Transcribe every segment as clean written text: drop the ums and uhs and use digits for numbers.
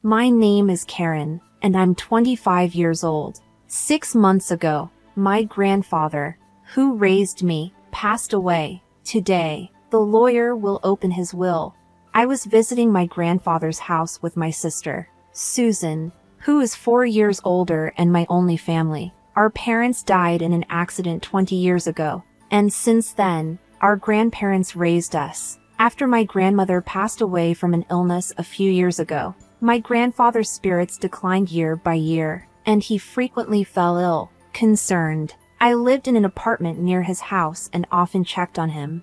My name is Karen, and I'm 25 years old. 6 months ago, my grandfather, who raised me, passed away. Today, the lawyer will open his will. I was visiting my grandfather's house with my sister, Susan, who is 4 years older and my only family. Our parents died in an accident 20 years ago, and since then, our grandparents raised us. After my grandmother passed away from an illness a few years ago, my grandfather's spirits declined year by year, and he frequently fell ill. Concerned, I lived in an apartment near his house and often checked on him.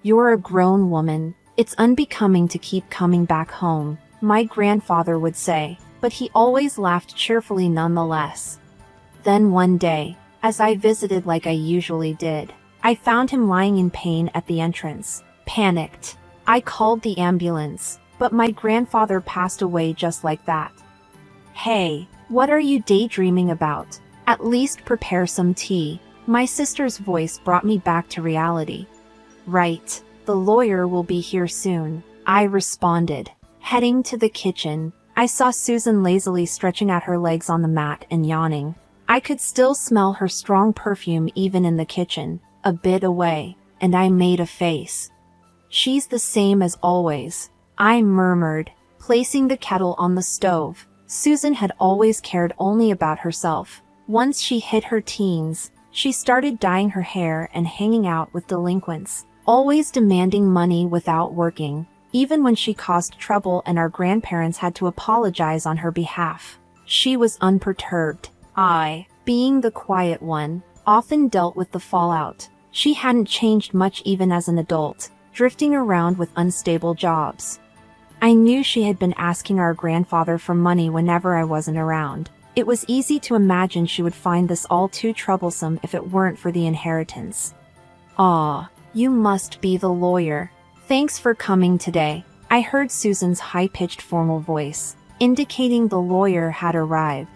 "You're a grown woman. It's unbecoming to keep coming back home," my grandfather would say, but he always laughed cheerfully nonetheless. Then one day, as I visited like I usually did, I found him lying in pain at the entrance. Panicked, I called the ambulance, but my grandfather passed away just like that. "Hey, what are you daydreaming about? At least prepare some tea." My sister's voice brought me back to reality. "Right, the lawyer will be here soon," I responded. Heading to the kitchen, I saw Susan lazily stretching out her legs on the mat and yawning. I could still smell her strong perfume even in the kitchen, a bit away, and I made a face. "She's the same as always," I murmured, placing the kettle on the stove. Susan had always cared only about herself. Once she hit her teens, she started dyeing her hair and hanging out with delinquents, always demanding money without working, even when she caused trouble and our grandparents had to apologize on her behalf. She was unperturbed. I, being the quiet one, often dealt with the fallout. She hadn't changed much even as an adult, drifting around with unstable jobs. I knew she had been asking our grandfather for money whenever I wasn't around. It was easy to imagine she would find this all too troublesome if it weren't for the inheritance. "Aw, you must be the lawyer. Thanks for coming today," I heard Susan's high-pitched formal voice, indicating the lawyer had arrived.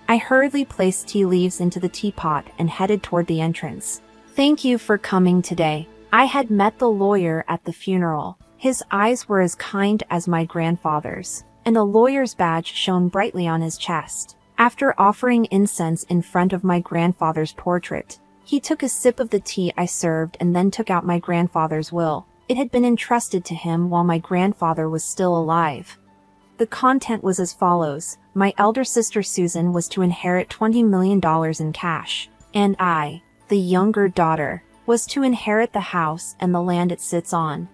I hurriedly placed tea leaves into the teapot and headed toward the entrance. "Thank you for coming today." I had met the lawyer at the funeral. His eyes were as kind as my grandfather's, and a lawyer's badge shone brightly on his chest. After offering incense in front of my grandfather's portrait, he took a sip of the tea I served and then took out my grandfather's will. It had been entrusted to him while my grandfather was still alive. The content was as follows: my elder sister Susan was to inherit $20 million in cash, and I, the younger daughter, was to inherit the house and the land it sits on.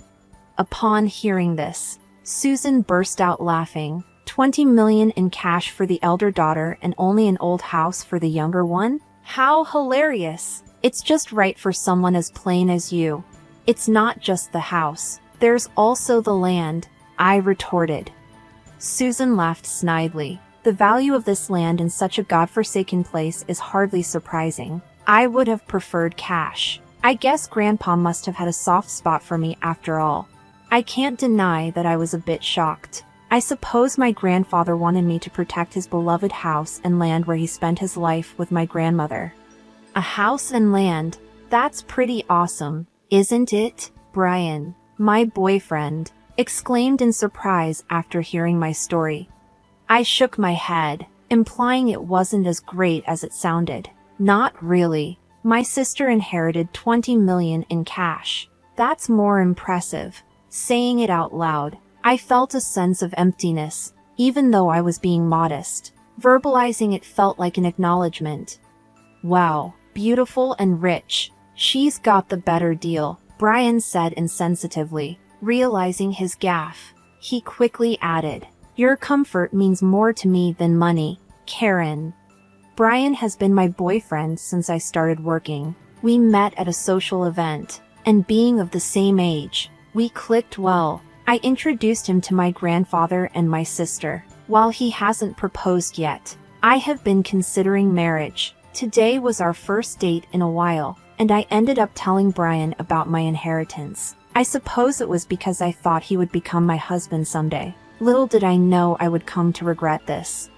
Upon hearing this, Susan burst out laughing. $20 million in cash for the elder daughter and only an old house for the younger one? How hilarious! It's just right for someone as plain as you. "It's not just the house. There's also the land," I retorted. Susan laughed snidely. "The value of this land in such a godforsaken place is hardly surprising. I would have preferred cash. I guess Grandpa must have had a soft spot for me after all." I can't deny that I was a bit shocked. I suppose my grandfather wanted me to protect his beloved house and land where he spent his life with my grandmother. A house and land? That's pretty awesome, isn't it? Brian, my boyfriend, exclaimed in surprise after hearing my story. I shook my head, implying it wasn't as great as it sounded. Not really. My sister inherited $20 million in cash. That's more impressive. Saying it out loud, I felt a sense of emptiness, even though I was being modest. Verbalizing it felt like an acknowledgement. "Wow, beautiful and rich. She's got the better deal," Brian said insensitively. Realizing his gaffe, he quickly added, "Your comfort means more to me than money, Karen." Brian has been my boyfriend since I started working. We met at a social event, and being of the same age, we clicked well. I introduced him to my grandfather and my sister. While he hasn't proposed yet, I have been considering marriage. Today was our first date in a while, and I ended up telling Brian about my inheritance. I suppose it was because I thought he would become my husband someday. Little did I know I would come to regret this.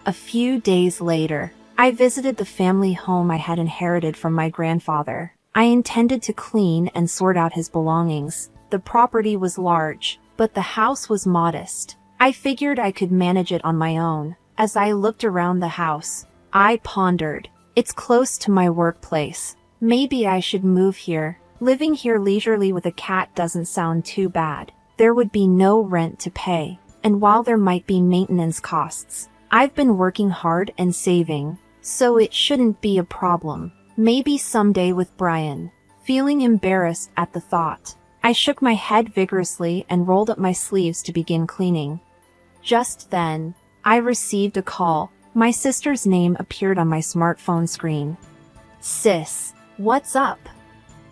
A few days later, I visited the family home I had inherited from my grandfather. I intended to clean and sort out his belongings. The property was large, but the house was modest. I figured I could manage it on my own. As I looked around the house, I pondered. It's close to my workplace. Maybe I should move here. Living here leisurely with a cat doesn't sound too bad. There would be no rent to pay, and while there might be maintenance costs, I've been working hard and saving, so it shouldn't be a problem. Maybe someday with Brian. Feeling embarrassed at the thought, I shook my head vigorously and rolled up my sleeves to begin cleaning. Just then, I received a call. My sister's name appeared on my smartphone screen. Sis, what's up?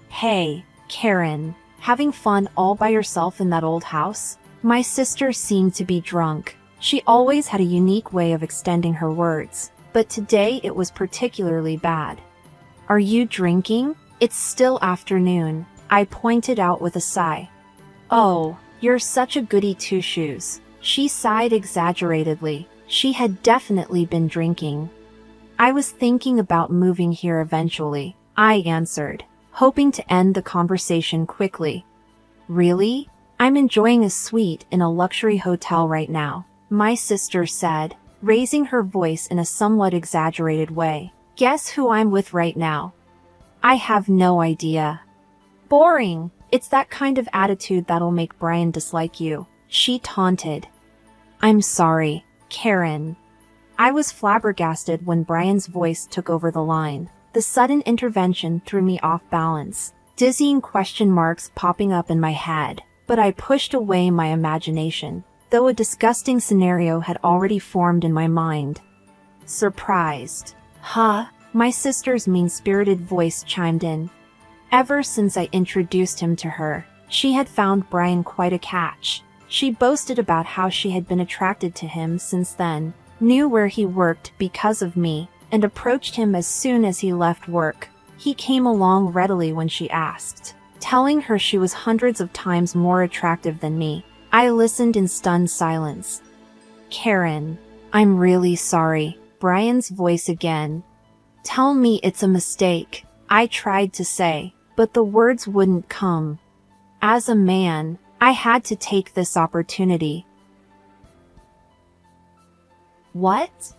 Hey, Karen, having fun all by yourself in that old house? My sister seemed to be drunk. She always had a unique way of extending her words, but today it was particularly bad. Are you drinking? It's still afternoon, I pointed out with a sigh. Oh, you're such a goody two-shoes. She sighed exaggeratedly. She had definitely been drinking. I was thinking about moving here eventually, I answered, hoping to end the conversation quickly. Really? I'm enjoying a suite in a luxury hotel right now, my sister said, raising her voice in a somewhat exaggerated way. Guess who I'm with right now? I have no idea. Boring. It's that kind of attitude that'll make Brian dislike you, she taunted. I'm sorry, Karen. I was flabbergasted when Brian's voice took over the line. The sudden intervention threw me off balance, dizzying question marks popping up in my head, but I pushed away my imagination, though a disgusting scenario had already formed in my mind. Surprised. Huh? My sister's mean-spirited voice chimed in. Ever since I introduced him to her, she had found Brian quite a catch. She boasted about how she had been attracted to him since then, knew where he worked because of me, and approached him as soon as he left work. He came along readily when she asked, telling her she was hundreds of times more attractive than me. I listened in stunned silence. Karen, I'm really sorry, Brian's voice again. Tell me it's a mistake, I tried to say, but the words wouldn't come. As a man, I had to take this opportunity. What?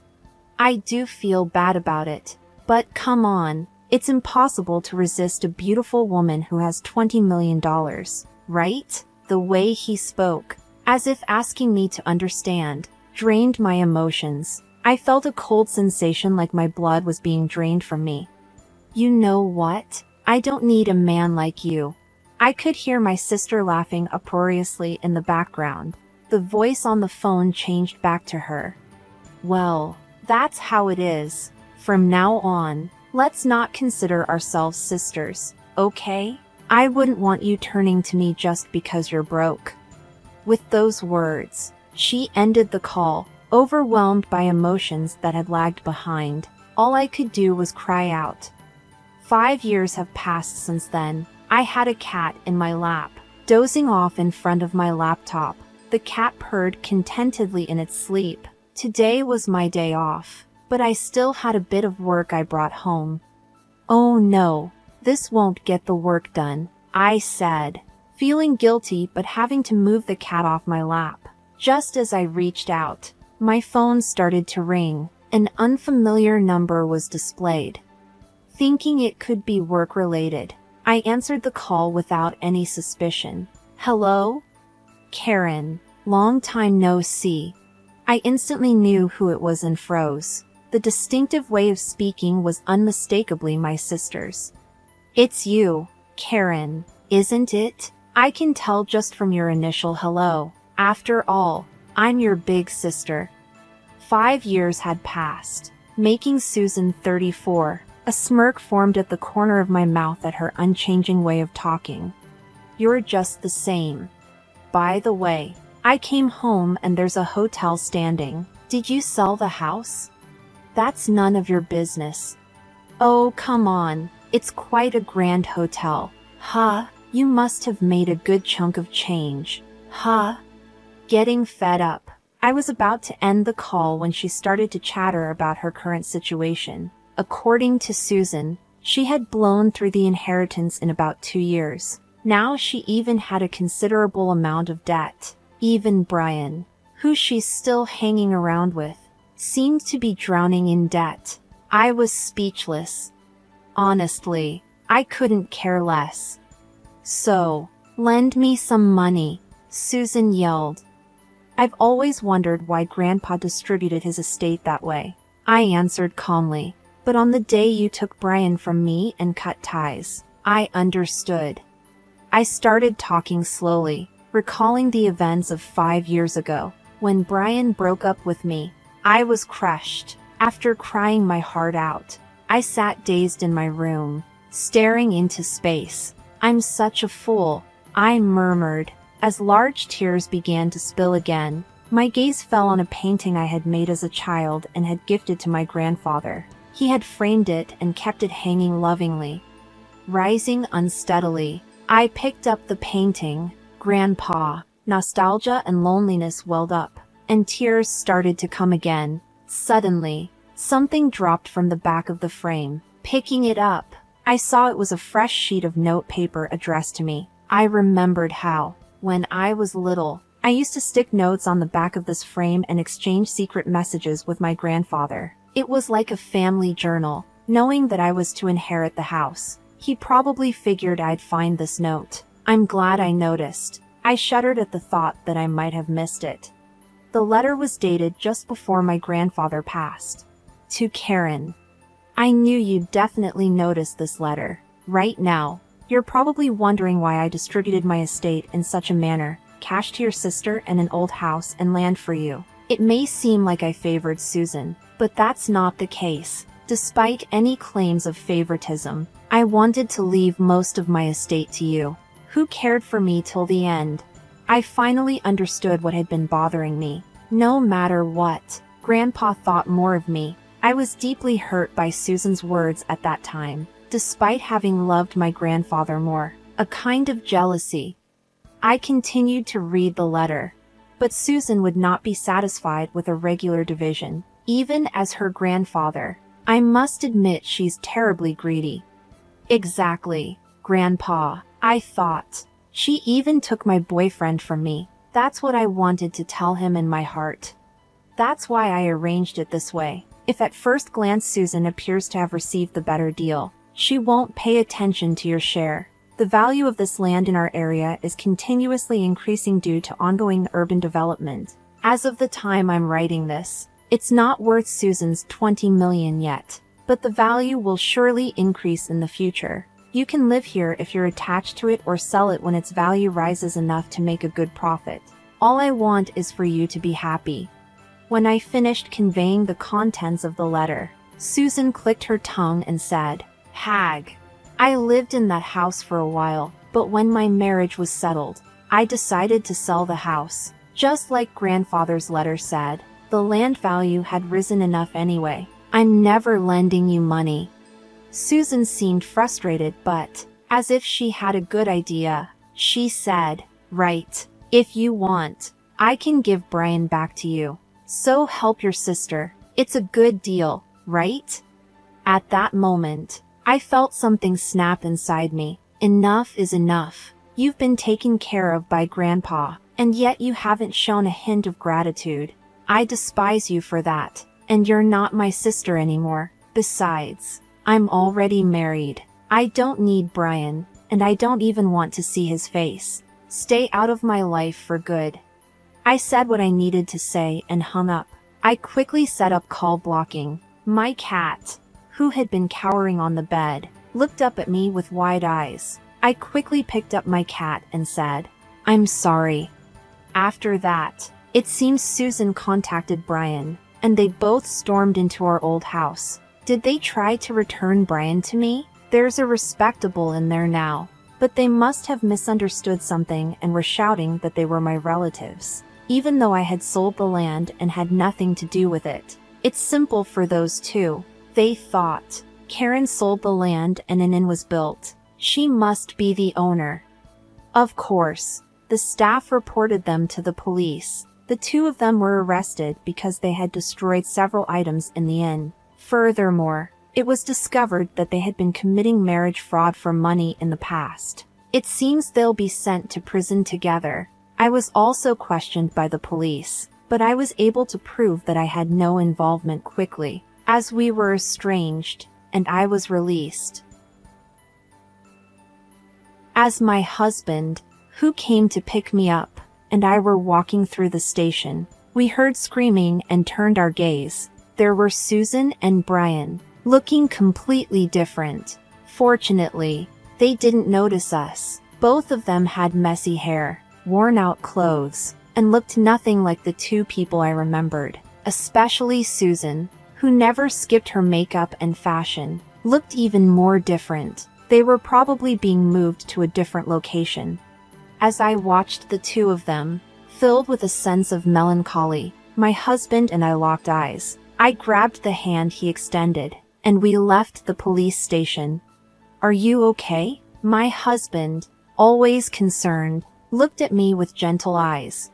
I do feel bad about it, but come on, it's impossible to resist a beautiful woman who has $20 million, right? The way he spoke, as if asking me to understand, drained my emotions. I felt a cold sensation like my blood was being drained from me. You know what? I don't need a man like you. I could hear my sister laughing uproariously in the background. The voice on the phone changed back to her. Well, that's how it is. From now on, let's not consider ourselves sisters, okay? I wouldn't want you turning to me just because you're broke. With those words, she ended the call, overwhelmed by emotions that had lagged behind. All I could do was cry out. 5 years have passed since then. I had a cat in my lap, dozing off in front of my laptop. The cat purred contentedly in its sleep. Today was my day off, but I still had a bit of work I brought home. Oh no, this won't get the work done, I said, feeling guilty but having to move the cat off my lap. Just as I reached out, my phone started to ring. An unfamiliar number was displayed. Thinking it could be work-related, I answered the call without any suspicion. Hello? Karen, long time no see. I instantly knew who it was and froze. The distinctive way of speaking was unmistakably my sister's. It's you, Karen, isn't it? I can tell just from your initial hello. After all, I'm your big sister. 5 years had passed, making Susan 34. A smirk formed at the corner of my mouth at her unchanging way of talking. You're just the same. By the way, I came home and there's a hotel standing. Did you sell the house? That's none of your business. Oh, come on. It's quite a grand hotel. Huh? You must have made a good chunk of change. Huh? Getting fed up. I was about to end the call when she started to chatter about her current situation. According to Susan, she had blown through the inheritance in about 2 years. Now she even had a considerable amount of debt. Even Brian, who she's still hanging around with, seemed to be drowning in debt. I was speechless. Honestly, I couldn't care less. So, lend me some money, Susan yelled. I've always wondered why Grandpa distributed his estate that way, I answered calmly. But on the day you took Brian from me and cut ties, I understood. I started talking slowly, recalling the events of 5 years ago, when Brian broke up with me. I was crushed. After crying my heart out, I sat dazed in my room, staring into space. I'm such a fool, I murmured. As large tears began to spill again, my gaze fell on a painting I had made as a child and had gifted to my grandfather. He had framed it and kept it hanging lovingly. Rising unsteadily, I picked up the painting. Grandpa. Nostalgia and loneliness welled up, and tears started to come again. Suddenly, something dropped from the back of the frame. Picking it up, I saw it was a fresh sheet of notepaper addressed to me. I remembered how, when I was little, I used to stick notes on the back of this frame and exchange secret messages with my grandfather. It was like a family journal, knowing that I was to inherit the house. He probably figured I'd find this note. I'm glad I noticed. I shuddered at the thought that I might have missed it. The letter was dated just before my grandfather passed. To Karen. I knew you'd definitely notice this letter. Right now, you're probably wondering why I distributed my estate in such a manner, cash to your sister and an old house and land for you. It may seem like I favored Susan, but that's not the case. Despite any claims of favoritism, I wanted to leave most of my estate to you, who cared for me till the end. I finally understood what had been bothering me. No matter what, Grandpa thought more of me. I was deeply hurt by Susan's words at that time, despite having loved my grandfather more. A kind of jealousy. I continued to read the letter, but Susan would not be satisfied with a regular division, even as her grandfather. I must admit she's terribly greedy. Exactly, Grandpa, I thought. She even took my boyfriend from me. That's what I wanted to tell him in my heart. That's why I arranged it this way. If at first glance Susan appears to have received the better deal, she won't pay attention to your share. The value of this land in our area is continuously increasing due to ongoing urban development. As of the time I'm writing this, it's not worth Susan's $20 million yet, but the value will surely increase in the future. You can live here if you're attached to it or sell it when its value rises enough to make a good profit. All I want is for you to be happy. When I finished conveying the contents of the letter, Susan clicked her tongue and said, Hag. I lived in that house for a while, but when my marriage was settled, I decided to sell the house. Just like Grandfather's letter said, the land value had risen enough anyway. I'm never lending you money. Susan seemed frustrated, but, as if she had a good idea, she said, Right, if you want, I can give Brian back to you. So help your sister. It's a good deal, right? At that moment, I felt something snap inside me. Enough is enough. You've been taken care of by Grandpa, and yet you haven't shown a hint of gratitude. I despise you for that, and you're not my sister anymore. Besides, I'm already married. I don't need Brian, and I don't even want to see his face. Stay out of my life for good. I said what I needed to say and hung up. I quickly set up call blocking. My cat, who had been cowering on the bed, looked up at me with wide eyes. I quickly picked up my cat and said, I'm sorry. After that, it seems Susan contacted Brian, and they both stormed into our old house. Did they try to return Brian to me? There's a respectable in there now, but they must have misunderstood something and were shouting that they were my relatives, even though I had sold the land and had nothing to do with it. It's simple for those two. They thought Karen sold the land and an inn was built. She must be the owner. Of course, the staff reported them to the police. The two of them were arrested because they had destroyed several items in the inn. Furthermore, it was discovered that they had been committing marriage fraud for money in the past. It seems they'll be sent to prison together. I was also questioned by the police. but I was able to prove that I had no involvement quickly, as we were estranged, and I was released. As my husband, who came to pick me up, and I were walking through the station, we heard screaming and turned our gaze. There were Susan and Brian, looking completely different. Fortunately, they didn't notice us. Both of them had messy hair, worn-out clothes, and looked nothing like the two people I remembered. Especially Susan, who never skipped her makeup and fashion, looked even more different. They were probably being moved to a different location. As I watched the two of them, filled with a sense of melancholy, my husband and I locked eyes. I grabbed the hand he extended, and we left the police station. "Are you okay?" My husband, always concerned, looked at me with gentle eyes.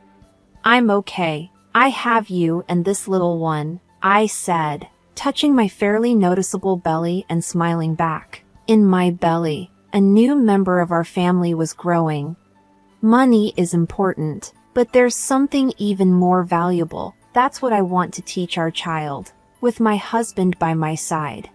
"I'm okay. I have you and this little one," I said, touching my fairly noticeable belly and smiling back. In my belly, a new member of our family was growing. Money is important, but there's something even more valuable. That's what I want to teach our child. With my husband by my side,